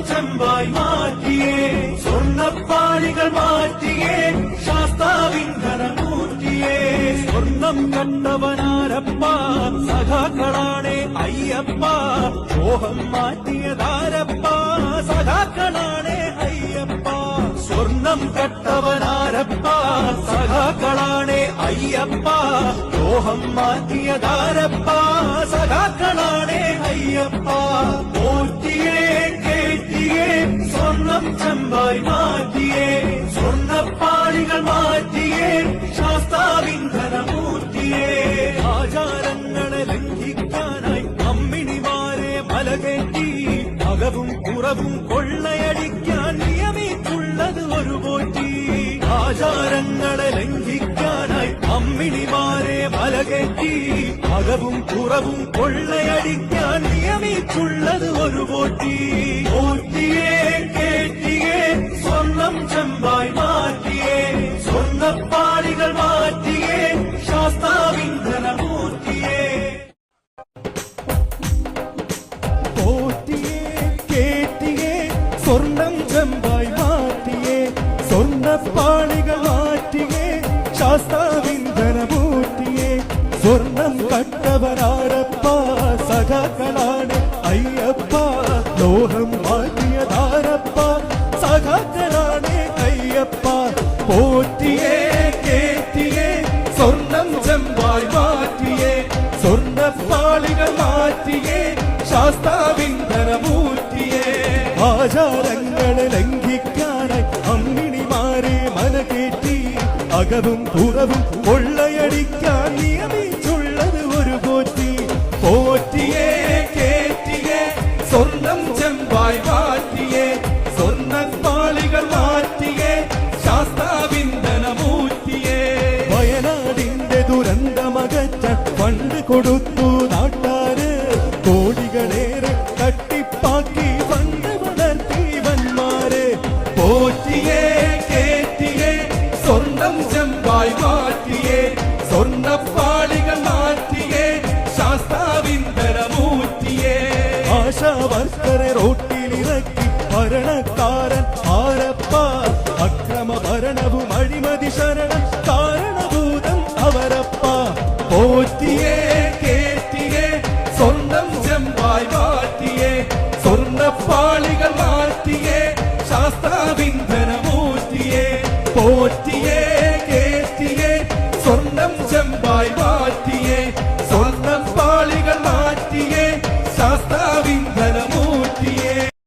ചെമ്പായി മാറ്റിയേ സ്വർണ്ണപ്പാളികൾ മാറ്റിയേ ശാസ്താവിന്ധനമൂർത്തിയേ സ്വർണം കണ്ടവനാരപ്പ സഖാക്കളാണേ അയ്യപ്പ മോഹം മാറ്റിയതാരപ്പ സഖാക്കളാണേ അയ്യപ്പ സ്വർണം കട്ടവനാരപ്പ സഖാക്കളാണേ അയ്യപ്പ മോഹം മാറ്റിയതാരപ്പ സഖാക്കളാണേ അയ്യപ്പ പോറ്റിയേ കേറ്റിയേ സ്വർണം ചെമ്പായി മാറ്റിയേ സ്വർണ്ണപ്പാളികൾ മാറ്റിയേ ശാസ്താവിന്ധനമൂർത്തിയേ ആചാരങ്ങളെ ലംഘിക്കാനായി അമ്മിണിമാരെ മലകേറ്റി അകവും പുറവും കൊള്ളയടിക്കാൻ നിയമിച്ചുള്ളത് ഒരു പോറ്റി ആചാരങ്ങളെ ലംഘിക്കാനായി അമ്മിണിമാരെ മലകേറ്റി അകവും പുറവും കൊള്ളയടിക്കാൻ നിയമിച്ചുള്ളത് ഒരു പോറ്റി പോറ്റിയേ കേറ്റിയേ സ്വർണം ചെമ്പായി മാറ്റിയേ സ്വർണ്ണപ്പാളികൾ മാറ്റിയേ ശാസ്താവിന്ധനമൂർത്തിയേ പോറ്റിയേ കേറ്റിയേ സ്വർണം ചെമ്പായി മാറ്റിയേ സ്വർണ്ണപ്പാളികൾ മാറ്റിയേ ശാസ്താവിന്ധനമൂർത്തിയേ സ്വർണം കട്ടവനാരപ്പ സഖാക്കളാണ് അയ്യപ്പ ലോഹം മാറ്റിയതാരപ്പ സഖാക്കളാണ് അയ്യപ്പ പോറ്റിയേ കേറ്റിയേ സ്വർണം ചെമ്പായി മാറ്റിയേ സ്വർണ്ണപ്പാളികൾ മാറ്റിയേ ശാസ്താവിന്ധനമൂർത്തിയേ ആചാരങ്ങളെ ലംഘിക്കാനായി അമ്മിണിമാരെ മനകേറ്റി അകവും പുറവും കൊള്ളയടിക്കാൻ നിയമിച്ചുള്ളത് ഒരു പോറ്റി പോറ്റിയേ കേറ്റിയേ സ്വർണം ചെമ്പായി മാറ്റിയേ സ്വർണ്ണപ്പാളികൾ മാറ്റിയേ ശാസ്താവിന്ധനമൂർത്തിയേ വയനാടിന്റെ ദുരന്തമകറ്റാൻ ഫണ്ട് കൊടുത്തു നാട്ടാര് കോടികളേറെ തട്ടിപ്പാക്കി ഫണ്ട് വളർത്തി വന്മാരെ പോറ്റിയേ കേറ്റിയേ സ്വർണം ചെമ്പായി മാറ്റിയേ സ്വർണ്ണപ്പാളികൾ മാറ്റിയേ ശാസ്താവിന്ധനമൂർത്തിയേ ആശാവർക്കറെ റോട്ടിലിറക്കി ഭരണക്കാരൻ ആരപ്പ അക്രമ ഭരണവും അഴിമതി ശരണം കാരണഭൂതം അവരപ്പ പോറ്റിയേ കേറ്റിയേ സ്വർണം ചെമ്പായി മാറ്റിയേ സ്വർണ്ണപ്പാളികൾ മാറ്റിയേ ശാസ്താവിന്ധനമൂർത്തിയേ പോറ്റിയേ കേറ്റിയേ സ്വർണം ചെമ്പായി മാറ്റിയേ സ്വർണ്ണപ്പാളികൾ മാറ്റിയേ ശാസ്താവിന്ധന